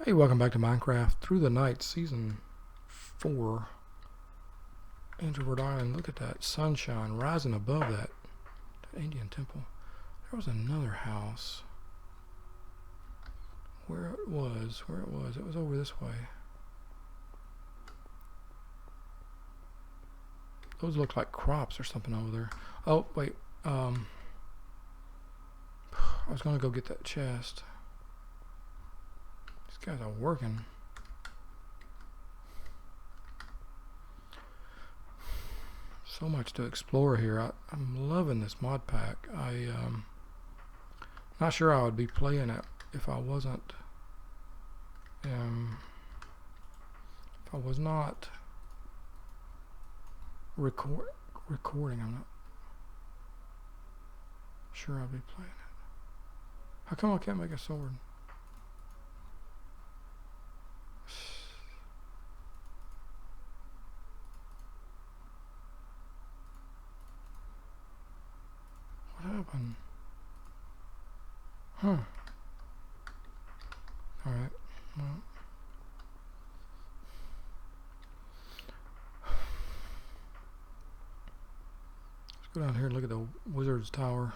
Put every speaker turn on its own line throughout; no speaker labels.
Hey, welcome back to Minecraft Through the Night, Season 4. Introvert Island. Look at that sunshine rising above that Indian temple. There was another house. Where it was. It was over this way. Those look like crops or something over there. Oh, wait. I was going to go get that chest. These guys are working. So much to explore here. I'm loving this mod pack. Not sure I would be playing it if I wasn't if I was not recording. I'm not sure I'll be playing it. How come I can't make a sword? What happened? Huh. Alright. Well. Let's go down here and look at the wizard's tower.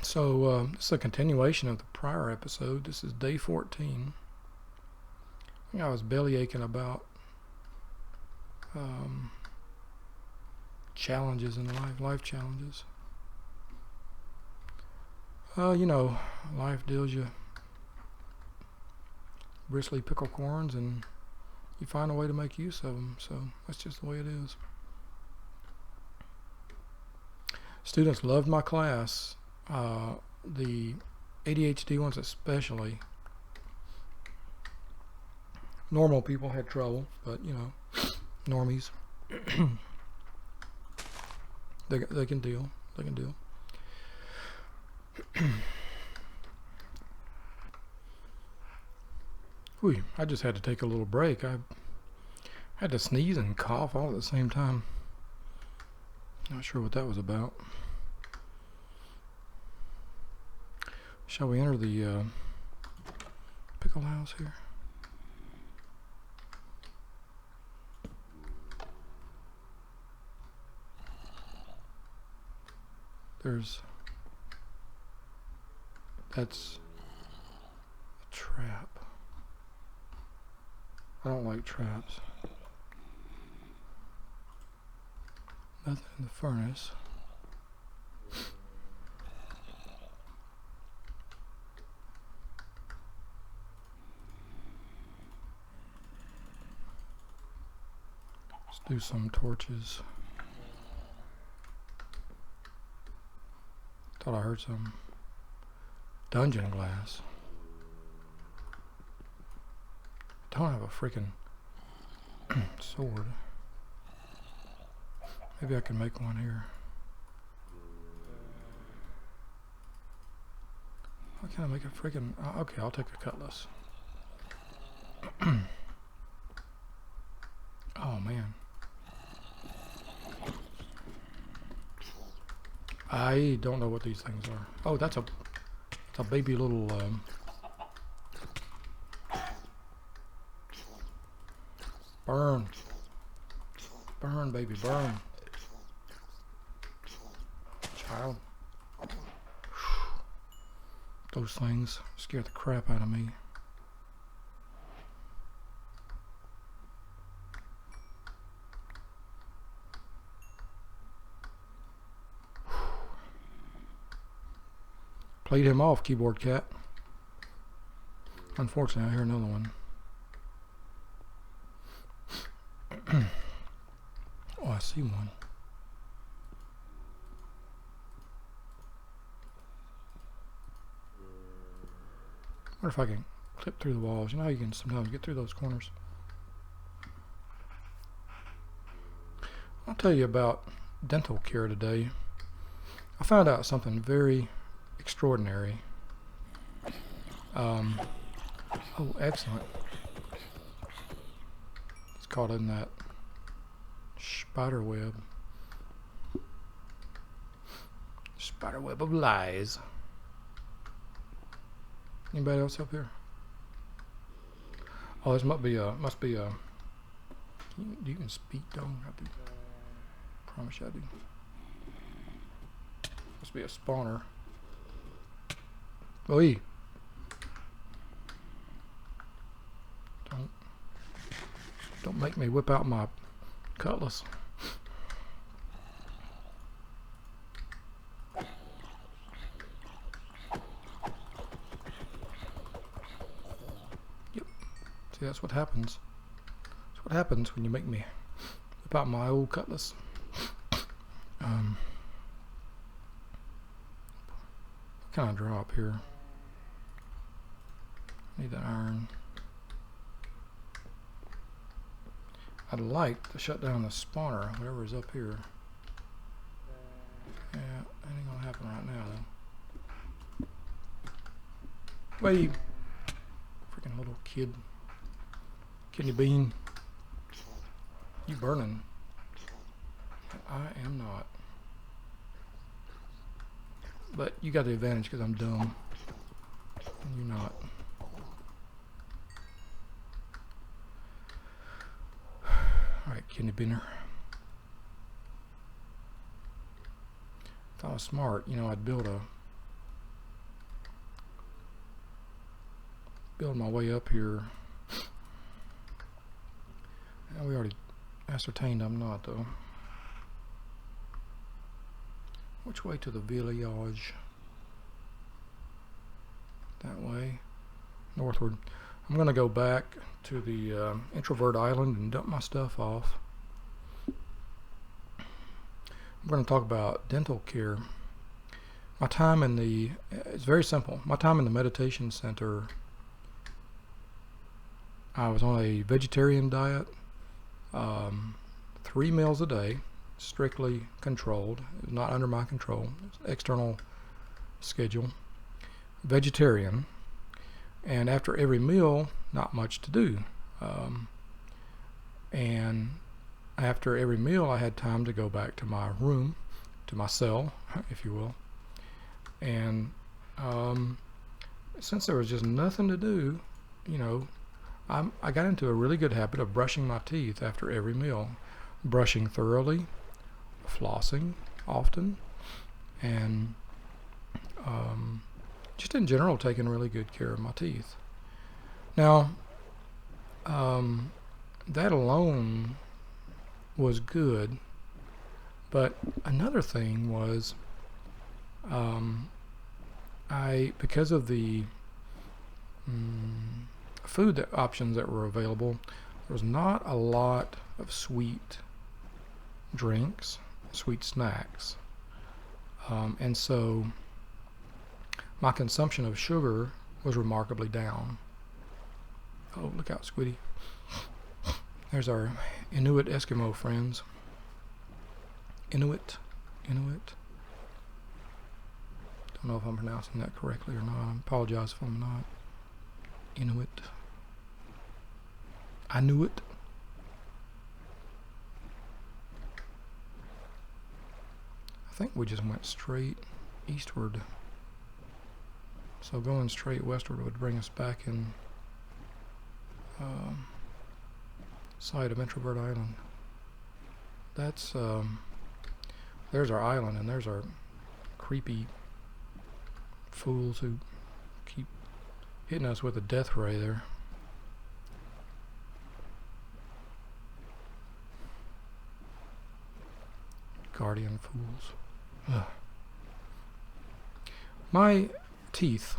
This is a continuation of the prior episode. This is day 14. I think I was belly aching about challenges in life challenges. Life deals you bristly pickle corns and you find a way to make use of them, so that's just the way it is. Students loved my class, the ADHD ones especially. Normal people had trouble, but normies they can deal. I just had to take a little break. I had to sneeze and cough all at the same time. Not sure what that was about. Shall we enter the pickle house here? That's a trap. I don't like traps. Nothing in the furnace. Let's do some torches. Thought I heard some dungeon glass. I don't have a freaking sword. Maybe I can make one here. How can I make a freaking... okay, I'll take a cutlass. Oh, man. I don't know what these things are. Oh, that's a baby little... burn. Burn, baby, burn. Child. Those things scared the crap out of me. Played him off, keyboard cat. Unfortunately, I hear another one. Oh, I see one. I wonder if I can clip through the walls. You know how you can sometimes get through those corners. I'll tell you about dental care today. I found out something very extraordinary. Oh, excellent. It's caught in that spider web. Spider web of lies. Anybody else up here? Oh, this must be a. You can speak, though. Promise you I do. Must be a spawner. Oi! Don't make me whip out my cutlass. Yep. See, that's what happens. That's what happens when you make me whip out my old cutlass. What can I drop here? Need that iron. I'd like to shut down the spawner, whatever is up here. Yeah, that ain't gonna happen right now though. Wait, freaking little kid, kidney bean, you burning? I am not, but you got the advantage because I'm dumb and you're not. Alright, kidney beaner. If I was smart, you know, I'd build my way up here. And we already ascertained I'm not, though. Which way to the village? That way. Northward. I'm going to go back to the Introvert Island and dump my stuff off. I'm going to talk about dental care. My time in the, it's very simple. My time in the meditation center, I was on a vegetarian diet, 3 meals a day, strictly controlled. It was not under my control. It was external schedule. Vegetarian. And after every meal, not much to do. And after every meal, I had time to go back to my room, to my cell, if you will. And since there was just nothing to do, you know, I got into a really good habit of brushing my teeth after every meal. Brushing thoroughly, flossing often, and just in general taking really good care of my teeth. Now, that alone was good, but another thing was because of the food options that were available, there was not a lot of sweet drinks, sweet snacks, and so my consumption of sugar was remarkably down. Oh, look out, Squiddy. There's our Inuit Eskimo friends. Inuit. Don't know if I'm pronouncing that correctly or not. I apologize if I'm not. Inuit. I knew it. I think we just went straight eastward. So going straight westward would bring us back in sight of Introvert Island. That's there's our island, and there's our creepy fools who keep hitting us with a death ray there. Guardian fools. Ugh. My teeth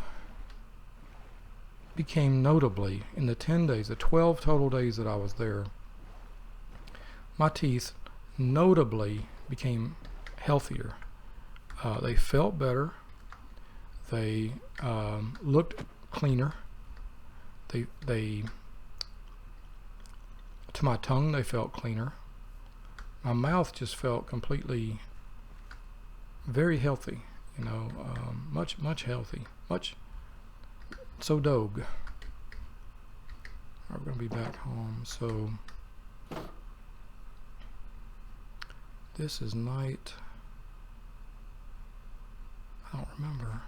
became notably, in the 10 days, the 12 total days that I was there, my teeth notably became healthier. They felt better. They looked cleaner. They to my tongue, they felt cleaner. My mouth just felt completely very healthy, you know, much healthy, so dog. We're going to be back home, so this is night, I don't remember.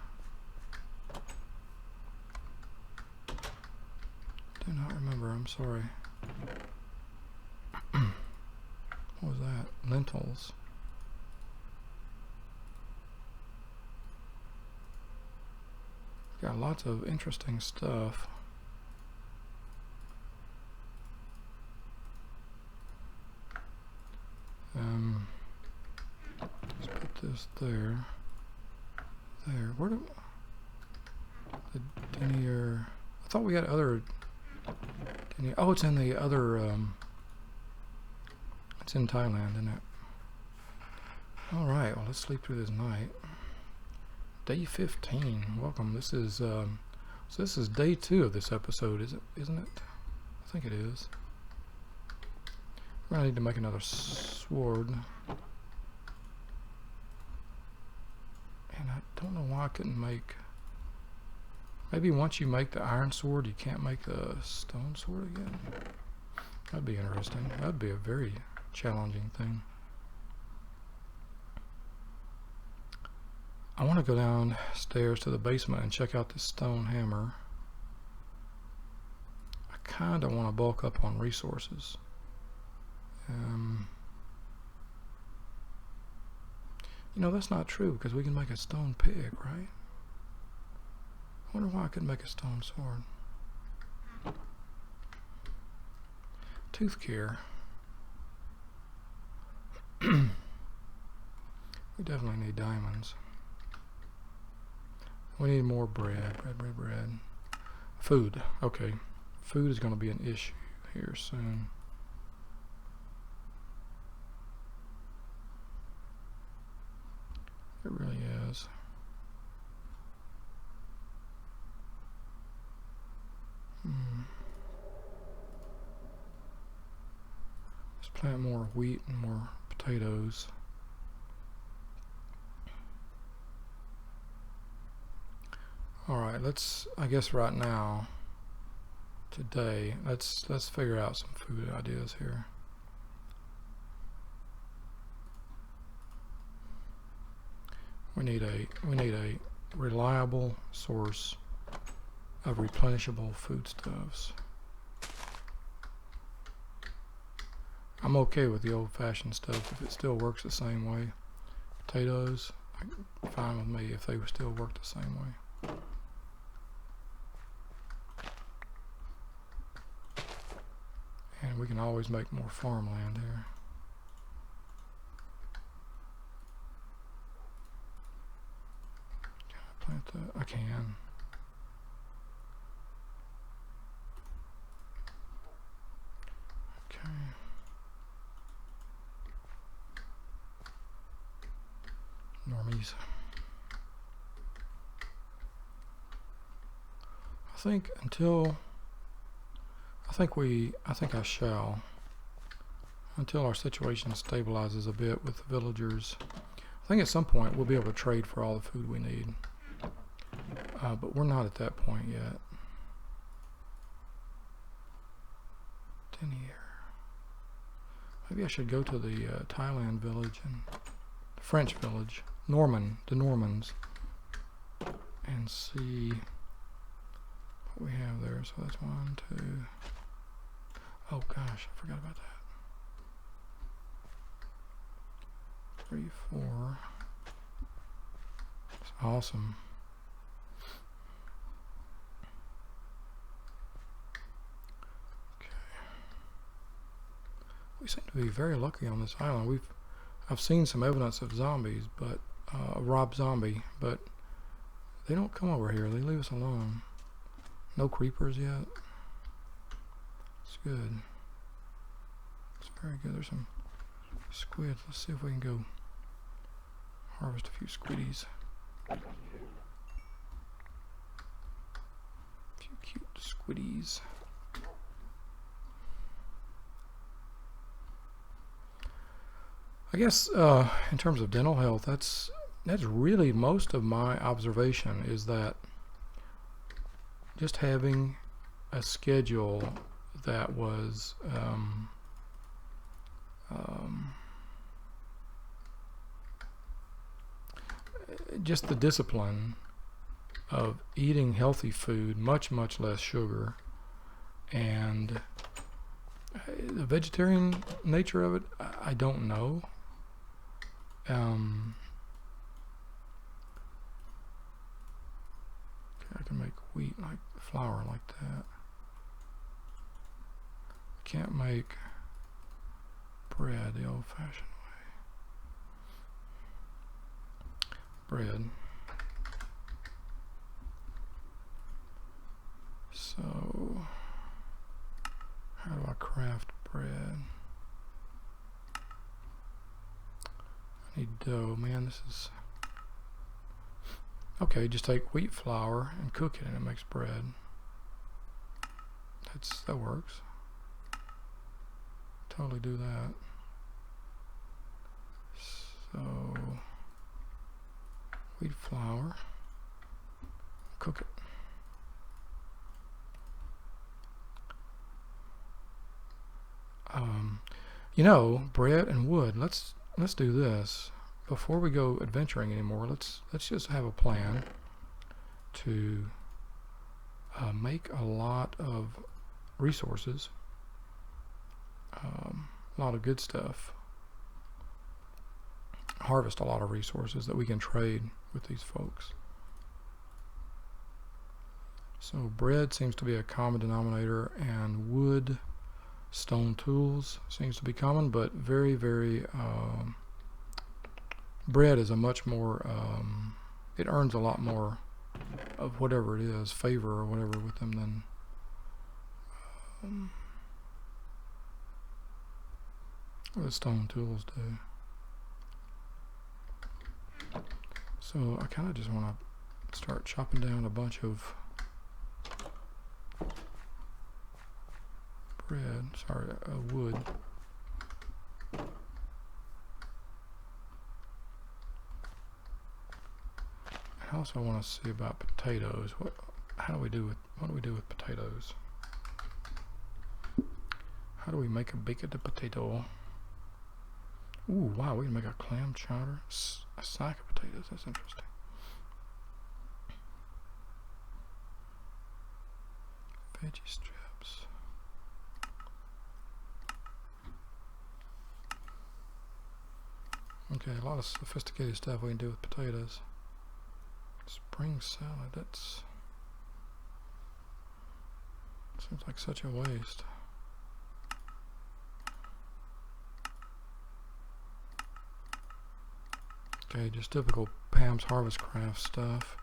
do not remember. I'm sorry. What was that? Lentils. Got lots of interesting stuff. Let's put this there. There. Where do the denier? I thought we had other denier. Oh, it's in the other. It's in Thailand, isn't it? All right. Well, let's sleep through this night. Day 15. Welcome. This is so this is day 2 of this episode, isn't it? I think it is. We're gonna need to make another sword. And I don't know why I couldn't make. Maybe once you make the iron sword, you can't make the stone sword again. That'd be interesting. That'd be a very challenging thing. I want to go downstairs to the basement and check out this stone hammer. I kind of want to bulk up on resources. You know, that's not true, because we can make a stone pig, right? I wonder why I couldn't make a stone sword. Tooth care. We definitely need diamonds. We need more bread. Bread. Food. Okay. Food is going to be an issue here soon. It really is. Let's plant more wheat and more potatoes. Alright, I guess right now, today, let's figure out some food ideas here. We need a reliable source of replenishable foodstuffs. I'm okay with the old-fashioned stuff if it still works the same way. Potatoes, fine with me if they still work the same way. And we can always make more farmland here. Can I plant that? I can. Okay. Normies. I think I shall, until our situation stabilizes a bit with the villagers. I think at some point we'll be able to trade for all the food we need, but we're not at that point yet. Denier. Maybe I should go to the Thailand village and the French village, the Normans, and see what we have there. So that's 1, 2. Oh gosh, I forgot about that. 3, 4. That's awesome. Okay. We seem to be very lucky on this island. I've seen some evidence of zombies, but Rob Zombie, but they don't come over here. They leave us alone. No creepers yet. It's good. It's very good. There's some squids. Let's see if we can go harvest a few squiddies. A few cute squiddies. I guess in terms of dental health, that's really most of my observation, is that just having a schedule that was just the discipline of eating healthy food, much less sugar, And the vegetarian nature of it, I don't know. I can make wheat like flour like that. I can't make bread the old-fashioned way. Bread. So, how do I craft bread? I need dough. Man, this is... Okay, just take wheat flour and cook it and it makes bread. That works. Totally do that. So, wheat flour, cook it. You know, bread and wood. Let's do this before we go adventuring anymore. Let's just have a plan to make a lot of resources, a lot of good stuff. Harvest a lot of resources that we can trade with these folks. So bread seems to be a common denominator, and wood, stone tools seems to be common, but very, very bread is a much more it earns a lot more of whatever it is, favor or whatever with them than what stone tools do. So I kind of just want to start chopping down a bunch of wood. I also want to see about potatoes. What do we do with potatoes? How do we make a baked potato? Ooh, wow, we can make a clam chowder. A sack of potatoes, that's interesting. Veggie strips. Okay, a lot of sophisticated stuff we can do with potatoes. Spring salad, that's... seems like such a waste. Okay, just typical Pam's Harvest Craft stuff.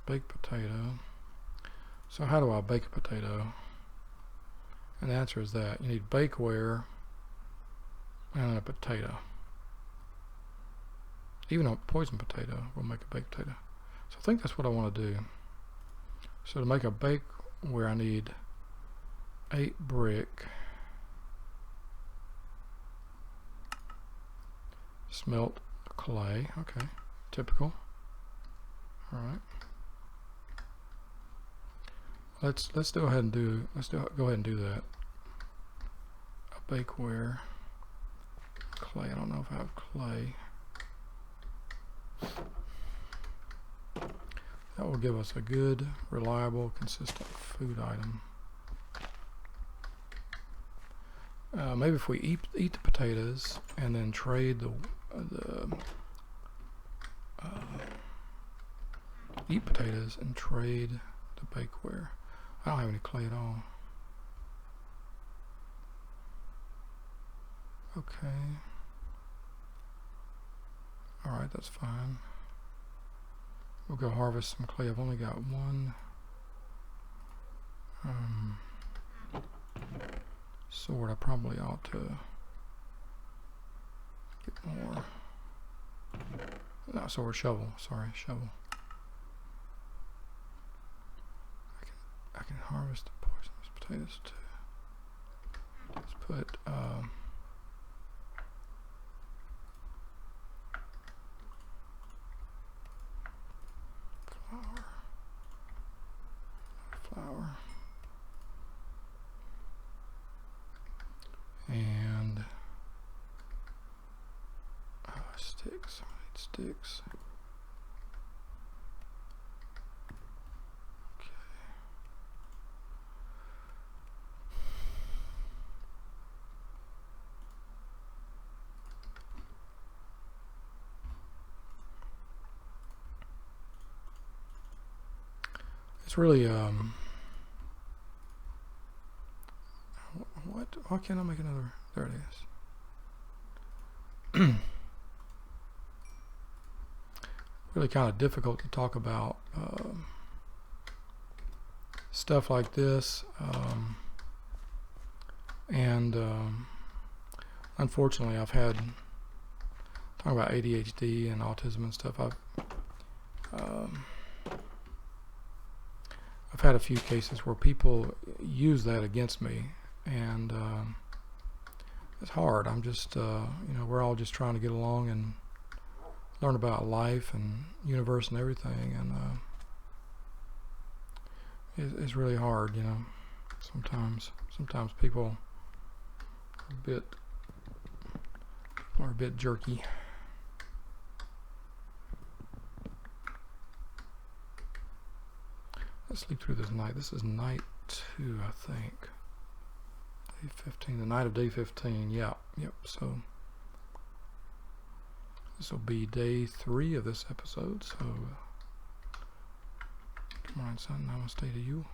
Baked potato. So how do I bake a potato? And the answer is that you need bakeware and a potato. Even a poison potato will make a baked potato. So I think that's what I want to do. So to make a bakeware I need 8 brick. Smelt clay, okay, typical. All right. Let's go ahead and do that. A bakeware clay. I don't know if I have clay. That will give us a good, reliable, consistent food item. Maybe if we eat the potatoes and then trade eat potatoes and trade the bakeware. I don't have any clay at all. Okay. Alright, that's fine. We'll go harvest some clay. I've only got one sword. I probably ought to get more. Not sword, shovel. Sorry, shovel. I can harvest the poisonous potatoes too. Let's put flour. And sticks. I need sticks. it's really why can't I make another? There it is. Really kind of difficult to talk about stuff like this, and unfortunately I've had, talking about ADHD and autism and stuff, I've had a few cases where people use that against me, and it's hard. I'm just, we're all just trying to get along and learn about life and universe and everything, and it's really hard, Sometimes people are a bit jerky. Let's sleep through this night. This is night 2, I think. Day 15, the night of day 15. Yep. So this will be day 3 of this episode. So good morning, son. Namaste to you.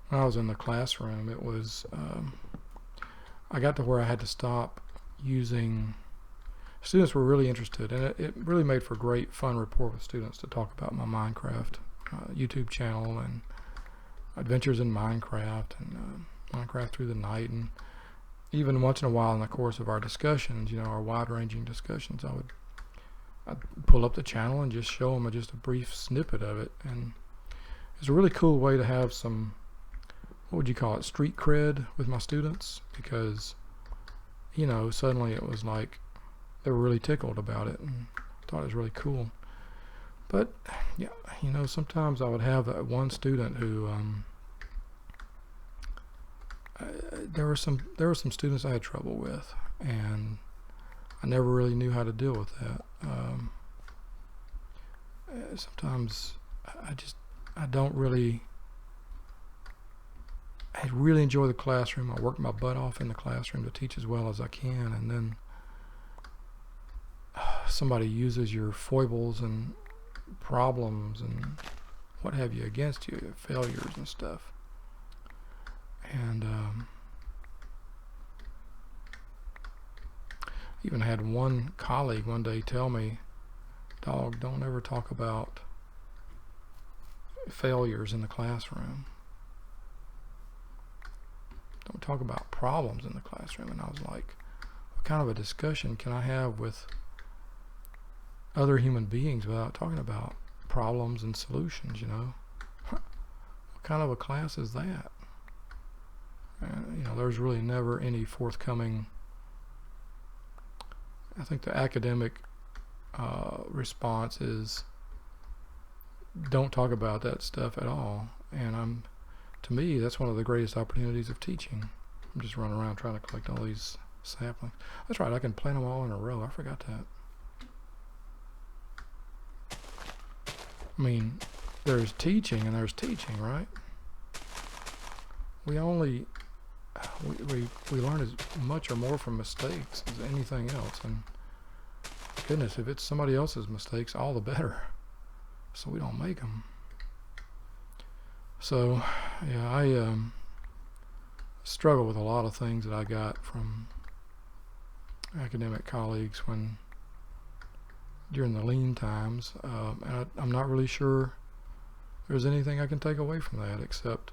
When I was in the classroom, it was I got to where I had to stop using. Students were really interested, and it really made for great fun rapport with students to talk about my Minecraft YouTube channel and adventures in Minecraft and Minecraft through the night, and even once in a while in the course of our discussions, our wide-ranging discussions, I'd pull up the channel and just show them just a brief snippet of it, and it's a really cool way to have some, what would you call it, street cred with my students, because suddenly it was like they were really tickled about it and thought it was really cool. But yeah, sometimes I would have that one student who there were some students I had trouble with, and I never really knew how to deal with that. Sometimes I really enjoy the classroom. I work my butt off in the classroom to teach as well as I can, and then somebody uses your foibles and problems and what have you against you, failures and stuff. And even had one colleague one day tell me, "Dog, don't ever talk about failures in the classroom. Don't talk about problems in the classroom." And I was like, what kind of a discussion can I have with other human beings without talking about problems and solutions, What kind of a class is that? And, there's really never any forthcoming. I think the academic response is don't talk about that stuff at all. And to me, that's one of the greatest opportunities of teaching. I'm just running around trying to collect all these saplings. That's right, I can plant them all in a row. I forgot that. I mean, there's teaching and there's teaching, right? We only we learn as much or more from mistakes as anything else, and goodness, if it's somebody else's mistakes, all the better, so we don't make them. So yeah, I struggle with a lot of things that I got from academic colleagues during the lean times, and I'm not really sure there's anything I can take away from that, except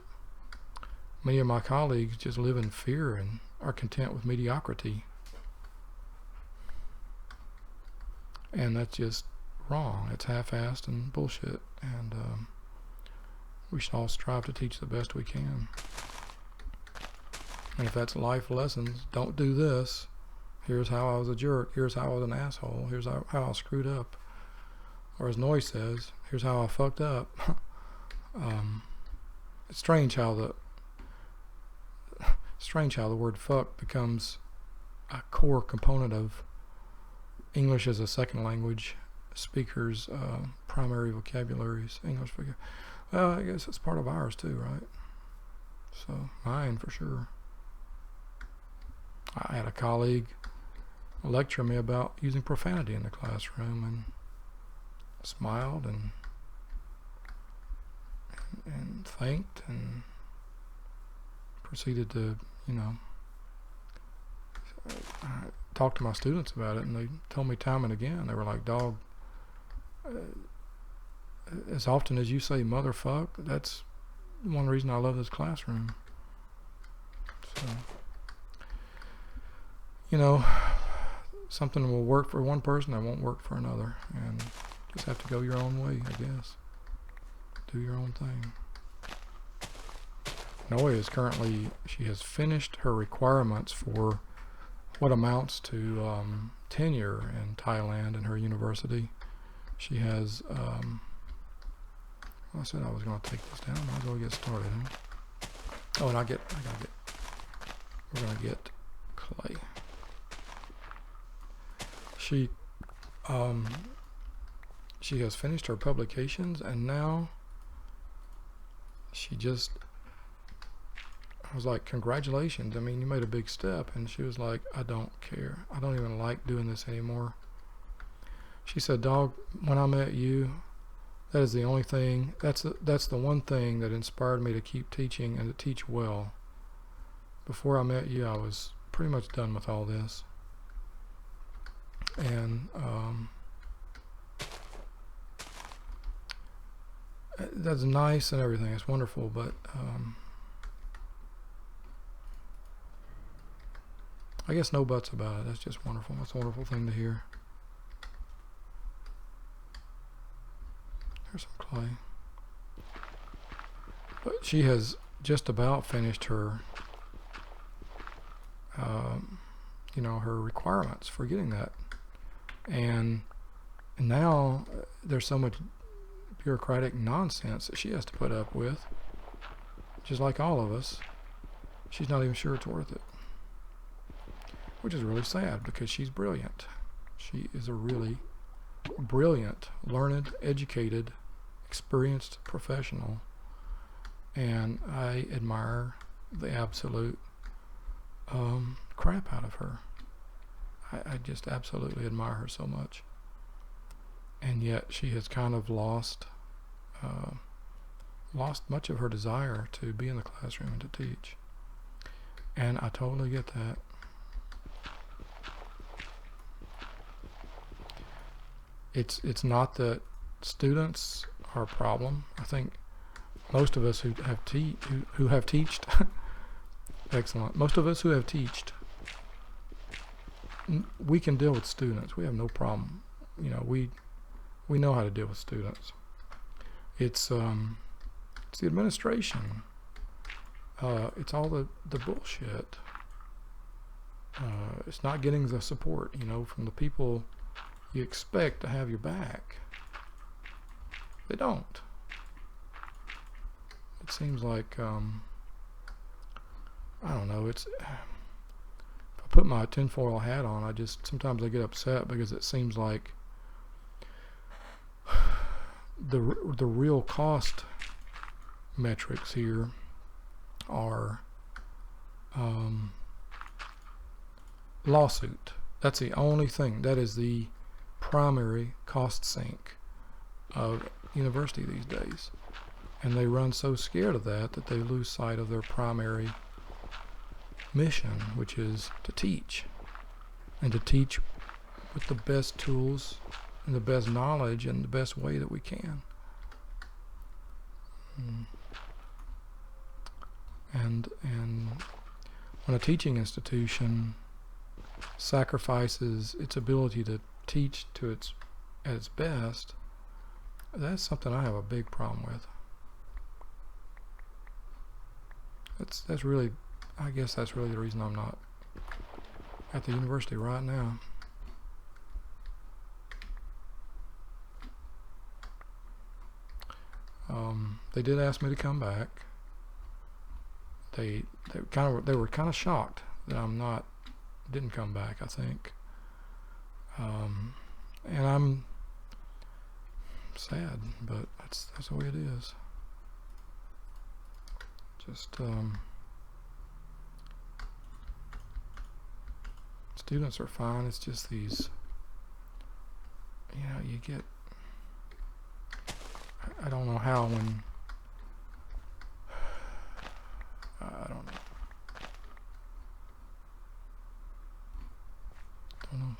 many of my colleagues just live in fear and are content with mediocrity, and that's just wrong. It's half-assed and bullshit, and we should all strive to teach the best we can. And if that's life lessons, don't do this. Here's how I was a jerk. Here's how I was an asshole. Here's how I screwed up. Or as Noy says, here's how I fucked up. It's strange how the word fuck becomes a core component of English as a second language speakers' primary vocabularies. English vocabulary. Well, I guess it's part of ours too, right? So mine for sure. I had a colleague lecture me about using profanity in the classroom, and smiled and and thanked and proceeded to, I talked to my students about it, and they told me time and again, they were like, dog, as often as you say motherfuck, that's one reason I love this classroom. So, something will work for one person that won't work for another, and just have to go your own way, I guess. Do your own thing. Noe is currently, she has finished her requirements for what amounts to tenure in Thailand in her university. She has, I said I was going to take this down. Might as well get started. Huh? Oh, and we're going to get Clay. She has finished her publications, and now I was like, congratulations. I mean, you made a big step. And she was like, I don't care. I don't even like doing this anymore. She said, dog, when I met you, that is the only thing, that's the one thing that inspired me to keep teaching and to teach well. Before I met you, I was pretty much done with all this. And that's nice and everything. It's wonderful, but I guess no buts about it. That's just wonderful. That's a wonderful thing to hear. There's some Clay. But she has just about finished her, her requirements for getting that. And now there's so much bureaucratic nonsense that she has to put up with. Just like all of us. She's not even sure it's worth it. Which is really sad, because she's brilliant. She is a really brilliant, learned, educated, experienced professional. And I admire the absolute crap out of her. I just absolutely admire her so much. And yet she has kind of lost much of her desire to be in the classroom and to teach. And I totally get that. It's not that students are a problem. I think most of us who have teached excellent. Most of us who have teached, we can deal with students. We have no problem. We know how to deal with students. It's the administration. It's all the bullshit. It's not getting the support, from the people you expect to have your back. They don't. It seems like, I don't know, if I put my tinfoil hat on, sometimes I get upset, because it seems like the real cost metrics here are lawsuit. That's the only thing. That is the primary cost sink of university these days. And they run so scared of that they lose sight of their primary mission, which is to teach. And to teach with the best tools and the best knowledge and the best way that we can. And when a teaching institution sacrifices its ability to teach at its best, that's something I have a big problem with. That's really, I guess that's really the reason I'm not at the university right now. They did ask me to come back. They were kind of shocked that didn't come back, I think. And I'm sad, but that's the way it is. Just students are fine. It's just these, you get, I don't know how, when I don't know. Don't know.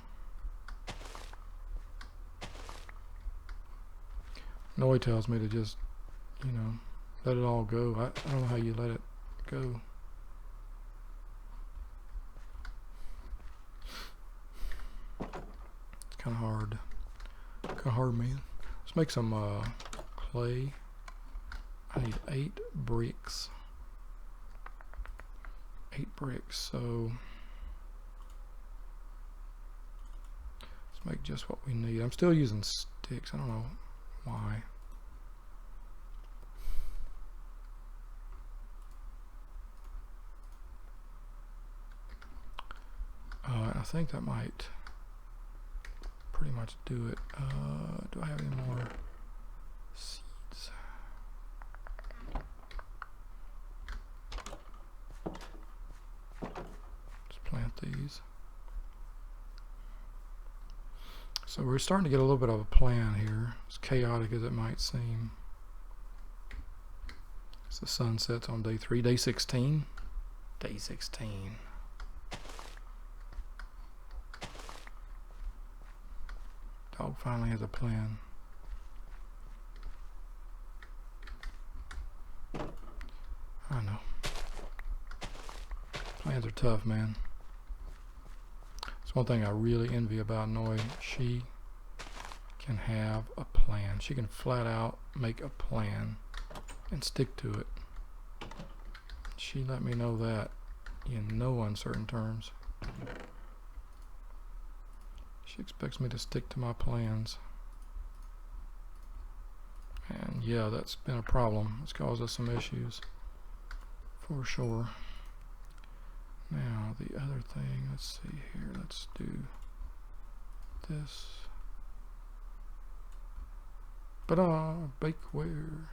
Noy tells me to just, you know, let it all go. I don't know how you let it go. It's kind of hard. Kind of hard, man. Let's make some clay. I need 8 bricks. 8 bricks, so let's make just what we need. I'm still using sticks. I don't know why. I think that might pretty much do it. Do I have any more seeds? Just plant these. So we're starting to get a little bit of a plan here, as chaotic as it might seem. As the sun sets on day 3, day 16. Day 16. Dog finally has a plan. I know. Plans are tough, man. It's one thing I really envy about Noi. She can have a plan. She can flat out make a plan and stick to it. She let me know that in no uncertain terms. She expects me to stick to my plans. And yeah, that's been a problem. It's caused us some issues, for sure. Now, the other thing, let's see here. Let's do this. Bakeware.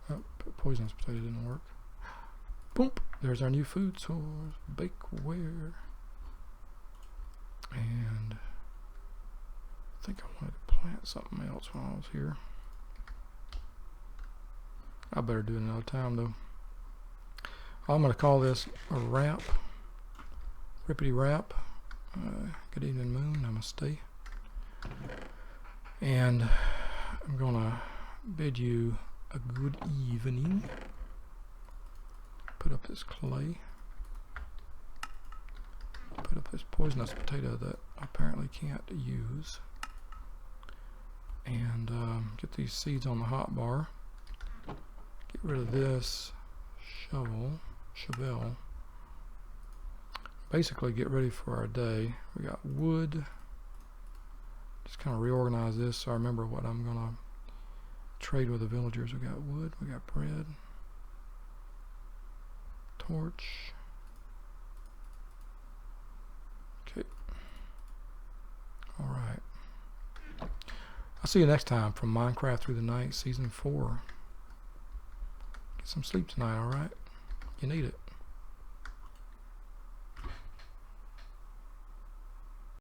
Oh, poisonous potato didn't work. Boom! There's our new food source. Bakeware. And I think I wanted to plant something else while I was here. I better do it another time though. I'm going to call this a wrap. Rippity wrap. Good evening, Moon. Namaste. And I'm going to bid you a good evening. Put up this clay. Put up this poisonous potato that I apparently can't use. And get these seeds on the hot bar. Get rid of this shovel. Basically get ready for our day. We got wood. Just kind of reorganize this so I remember what I'm going to trade with the villagers. We got wood, we got bread, torch. Okay. Alright. I'll see you next time from Minecraft Through the Night, Season 4. Get some sleep tonight, alright? You need it.